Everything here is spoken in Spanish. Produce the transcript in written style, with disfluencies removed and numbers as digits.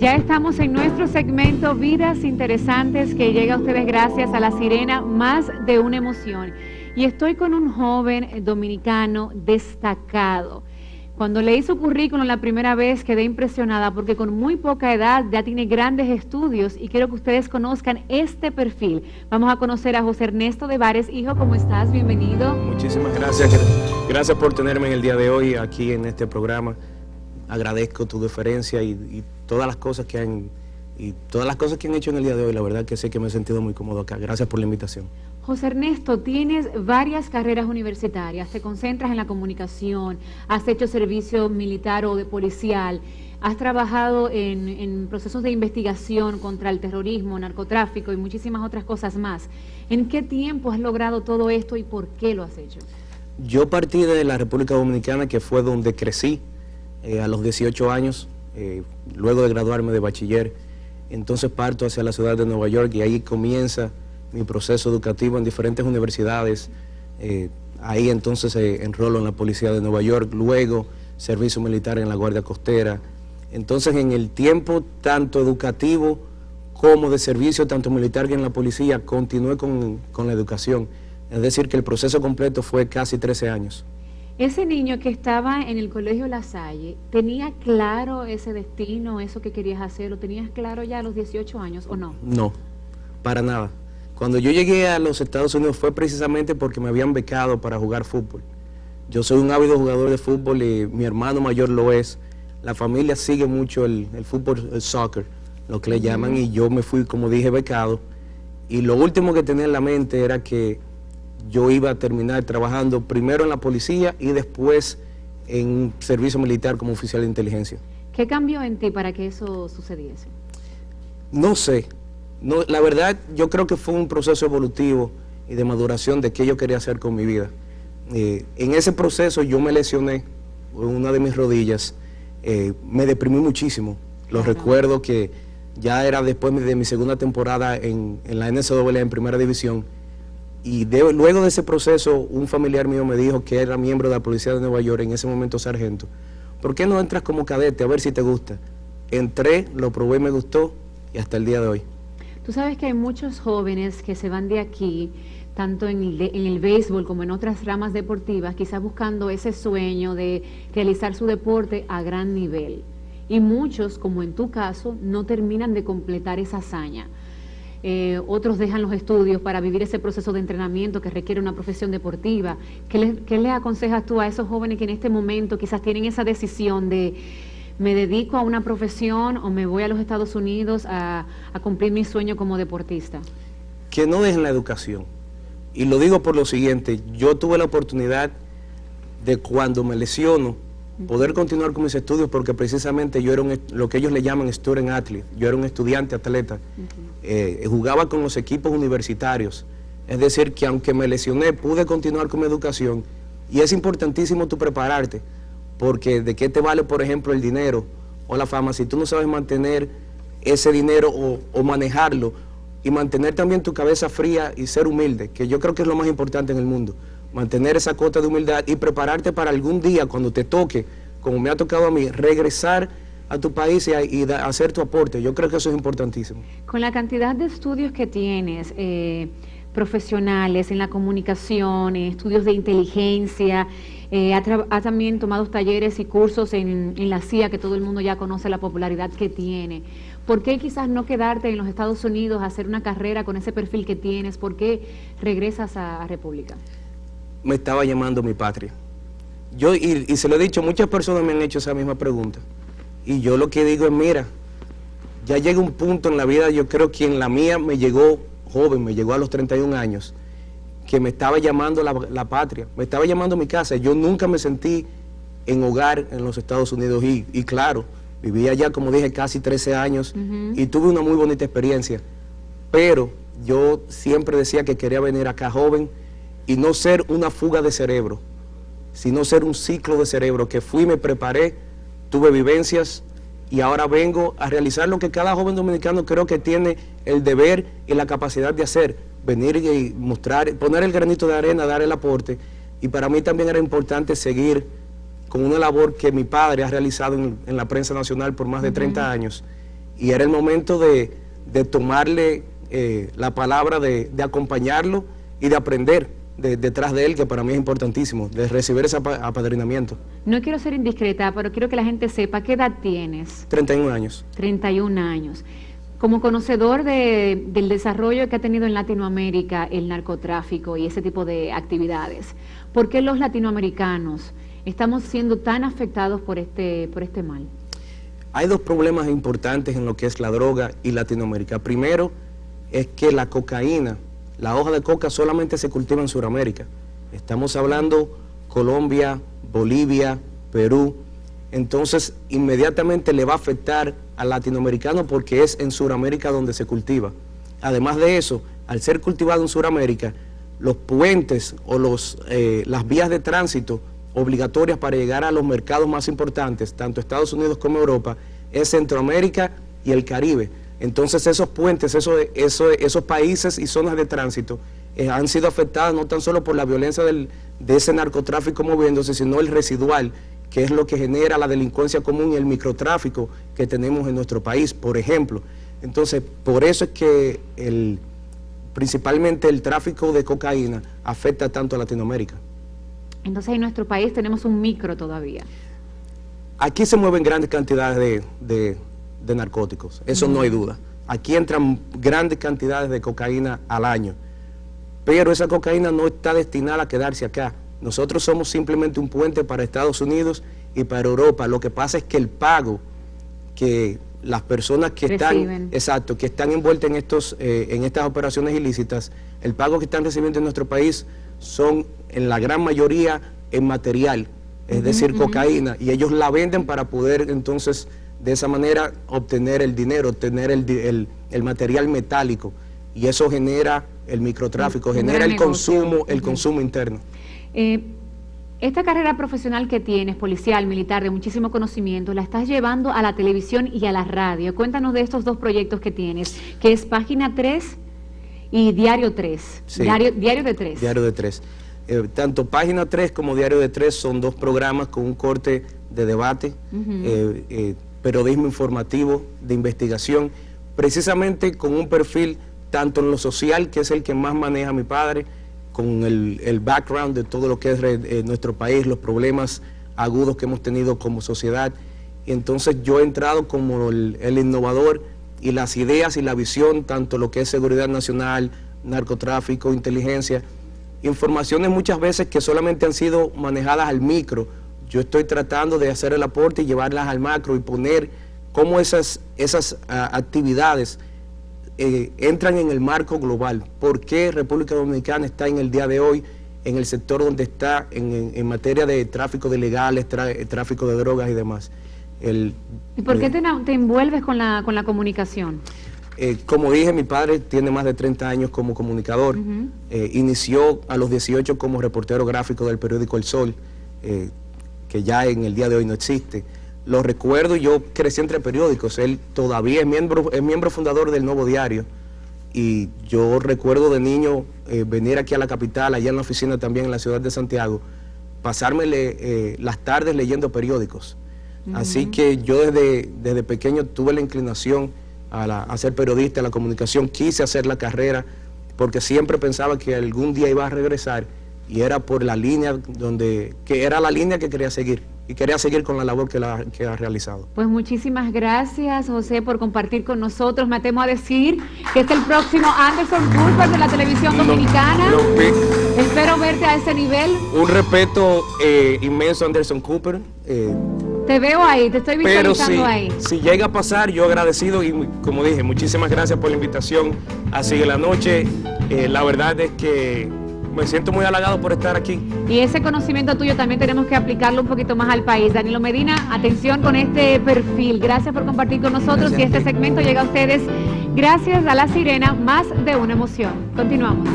Ya estamos en nuestro segmento Vidas Interesantes, que llega a ustedes gracias a La Sirena, más de una emoción. Y estoy con un joven dominicano destacado. Cuando leí su currículum la primera vez quedé impresionada porque con muy poca edad ya tiene grandes estudios y quiero que ustedes conozcan este perfil. Vamos a conocer a José Ernesto de Vares. Hijo, ¿cómo estás? Bienvenido. Muchísimas gracias. Gracias por tenerme en el día de hoy aquí en este programa. Agradezco tu deferencia y todas las cosas que han hecho en el día de hoy. La verdad que sé que me he sentido muy cómodo acá. Gracias por la invitación. José Ernesto, tienes varias carreras universitarias, te concentras en la comunicación, has hecho servicio militar o de policial, has trabajado en procesos de investigación contra el terrorismo, narcotráfico y muchísimas otras cosas más. ¿En qué tiempo has logrado todo esto y por qué lo has hecho? Yo partí de la República Dominicana, que fue donde crecí a los 18 años, luego de graduarme de bachiller. Entonces parto hacia la ciudad de Nueva York y ahí comienza mi proceso educativo en diferentes universidades. Ahí entonces enrolo en la Policía de Nueva York, luego servicio militar en la Guardia Costera. Entonces en el tiempo tanto educativo como de servicio, tanto militar que en la policía, continué con la educación. Es decir, que el proceso completo fue casi 13 años. Ese niño que estaba en el Colegio La Salle, ¿tenía claro ese destino, eso que querías hacer? ¿Lo tenías claro ya a los 18 años o no? No, para nada. Cuando yo llegué a los Estados Unidos fue precisamente porque me habían becado para jugar fútbol. Yo soy un ávido jugador de fútbol y mi hermano mayor lo es. La familia sigue mucho el fútbol, el soccer, lo que le llaman, y yo me fui, como dije, becado. Y lo último que tenía en la mente era que yo iba a terminar trabajando primero en la policía y después en servicio militar como oficial de inteligencia. ¿Qué cambió en ti para que eso sucediese? No sé. No, la verdad, yo creo que fue un proceso evolutivo y de maduración de qué yo quería hacer con mi vida. En ese proceso yo me lesioné en una de mis rodillas, me deprimí muchísimo. Lo recuerdo que ya era después de mi segunda temporada en la NCAA en Primera División, y luego de ese proceso un familiar mío me dijo, que era miembro de la Policía de Nueva York, en ese momento sargento: ¿por qué no entras como cadete a ver si te gusta? Entré, lo probé, me gustó y hasta el día de hoy. Tú sabes que hay muchos jóvenes que se van de aquí, tanto en el béisbol como en otras ramas deportivas, quizás buscando ese sueño de realizar su deporte a gran nivel. Y muchos, como en tu caso, no terminan de completar esa hazaña. Otros dejan los estudios para vivir ese proceso de entrenamiento que requiere una profesión deportiva. ¿Qué le aconsejas tú a esos jóvenes que en este momento quizás tienen esa decisión de: me dedico a una profesión o me voy a los Estados Unidos a cumplir mi sueño como deportista? Que no dejen la educación. Y lo digo por lo siguiente: yo tuve la oportunidad de, cuando me lesiono, poder continuar con mis estudios, porque precisamente yo era lo que ellos le llaman student athlete. Yo era un estudiante atleta. Jugaba con los equipos universitarios. Es decir, que aunque me lesioné, pude continuar con mi educación. Y es importantísimo tú prepararte, porque ¿de qué te vale, por ejemplo, el dinero o la fama si tú no sabes mantener ese dinero o manejarlo, y mantener también tu cabeza fría y ser humilde, que yo creo que es lo más importante en el mundo? Mantener esa cuota de humildad y prepararte para algún día, cuando te toque, como me ha tocado a mí, regresar a tu país y hacer tu aporte. Yo creo que eso es importantísimo. Con la cantidad de estudios que tienes, profesionales en la comunicación, estudios de inteligencia, ha también tomado talleres y cursos en la CIA, que todo el mundo ya conoce la popularidad que tiene. ¿Por qué quizás no quedarte en los Estados Unidos a hacer una carrera con ese perfil que tienes? ¿Por qué regresas a República? Me estaba llamando mi patria. Y se lo he dicho, muchas personas me han hecho esa misma pregunta. Y yo lo que digo es: mira, ya llega un punto en la vida, yo creo que en la mía me llegó joven, me llegó a los 31 años, que me estaba llamando la patria, me estaba llamando mi casa. Yo nunca me sentí en hogar en los Estados Unidos y claro, viví allá, como dije, casi 13 años y tuve una muy bonita experiencia. Pero yo siempre decía que quería venir acá joven y no ser una fuga de cerebro, sino ser un ciclo de cerebro, que fui, me preparé, tuve vivencias y ahora vengo a realizar lo que cada joven dominicano creo que tiene el deber y la capacidad de hacer: venir y mostrar, poner el granito de arena, dar el aporte. Y para mí también era importante seguir con una labor que mi padre ha realizado en la prensa nacional por más de 30 años, y era el momento de tomarle la palabra, de acompañarlo y de aprender detrás de él, que para mí es importantísimo, de recibir ese apadrinamiento. No quiero ser indiscreta, pero quiero que la gente sepa, ¿qué edad tienes? 31 años. 31 años. Como conocedor del desarrollo que ha tenido en Latinoamérica el narcotráfico y ese tipo de actividades, ¿por qué los latinoamericanos estamos siendo tan afectados por este mal? Hay dos problemas importantes en lo que es la droga y Latinoamérica. Primero es que la cocaína, la hoja de coca solamente se cultiva en Sudamérica. Estamos hablando Colombia, Bolivia, Perú. Entonces inmediatamente le va a afectar al latinoamericano porque es en Sudamérica donde se cultiva. Además de eso, al ser cultivado en Sudamérica, los puentes o las vías de tránsito obligatorias para llegar a los mercados más importantes, tanto Estados Unidos como Europa, es Centroamérica y el Caribe. Entonces esos puentes, esos países y zonas de tránsito han sido afectadas no tan solo por la violencia de ese narcotráfico moviéndose, sino el residual, que es lo que genera la delincuencia común y el microtráfico que tenemos en nuestro país, por ejemplo. Entonces, por eso es que principalmente el tráfico de cocaína afecta tanto a Latinoamérica. Entonces en nuestro país tenemos un micro todavía. Aquí se mueven grandes cantidades de narcóticos, eso no hay duda. Aquí entran grandes cantidades de cocaína al año, pero esa cocaína no está destinada a quedarse acá. Nosotros somos simplemente un puente para Estados Unidos y para Europa. Lo que pasa es que el pago que las personas que están envueltas en estas operaciones ilícitas, el pago que están recibiendo en nuestro país son en la gran mayoría en material, es decir, cocaína, y ellos la venden para poder entonces de esa manera obtener el dinero, obtener el material metálico, y eso genera el microtráfico, genera el consumo interno. Esta carrera profesional que tienes, policial, militar, de muchísimo conocimiento, la estás llevando a la televisión y a la radio. Cuéntanos de estos dos proyectos que tienes, que es Página 3 y Diario 3, sí. Diario de 3. Diario de 3. Tanto Página 3 como Diario de 3 son dos programas con un corte de debate, periodismo informativo, de investigación, precisamente con un perfil tanto en lo social, que es el que más maneja mi padre, con el background de todo lo que es nuestro país, los problemas agudos que hemos tenido como sociedad. Y entonces yo he entrado como el innovador, y las ideas y la visión, tanto lo que es seguridad nacional, narcotráfico, inteligencia, informaciones muchas veces que solamente han sido manejadas al micro. Yo estoy tratando de hacer el aporte y llevarlas al macro y poner cómo esas actividades entran en el marco global. ¿Por qué República Dominicana está en el día de hoy en el sector donde está en materia de tráfico de ilegales, tráfico de drogas y demás? ¿Y por qué te envuelves con la comunicación? Como dije, mi padre tiene más de 30 años como comunicador. Inició a los 18 como reportero gráfico del periódico El Sol, que ya en el día de hoy no existe. Lo recuerdo, yo crecí entre periódicos. Él todavía es miembro fundador del Nuevo Diario. Y yo recuerdo de niño venir aquí a la capital, allá en la oficina también en la ciudad de Santiago, pasarme las tardes leyendo periódicos. Así que yo desde pequeño tuve la inclinación a ser periodista, a la comunicación, quise hacer la carrera porque siempre pensaba que algún día iba a regresar, y era por la línea que era la línea que quería seguir, y quería seguir con la labor que ha realizado. Pues muchísimas gracias, José, por compartir con nosotros. Me temo a decir que es el próximo Anderson Cooper de la televisión dominicana. Espero verte a ese nivel. Un respeto inmenso a Anderson Cooper. Te veo ahí, te estoy visualizando ahí. Si llega a pasar, yo agradecido, y como dije, muchísimas gracias por la invitación a Sigue la Noche. La verdad es que me siento muy halagado por estar aquí. Y ese conocimiento tuyo también tenemos que aplicarlo un poquito más al país. Danilo Medina, atención con este perfil. Gracias por compartir con nosotros, y este segmento llega a ustedes gracias a La Sirena, más de una emoción. Continuamos.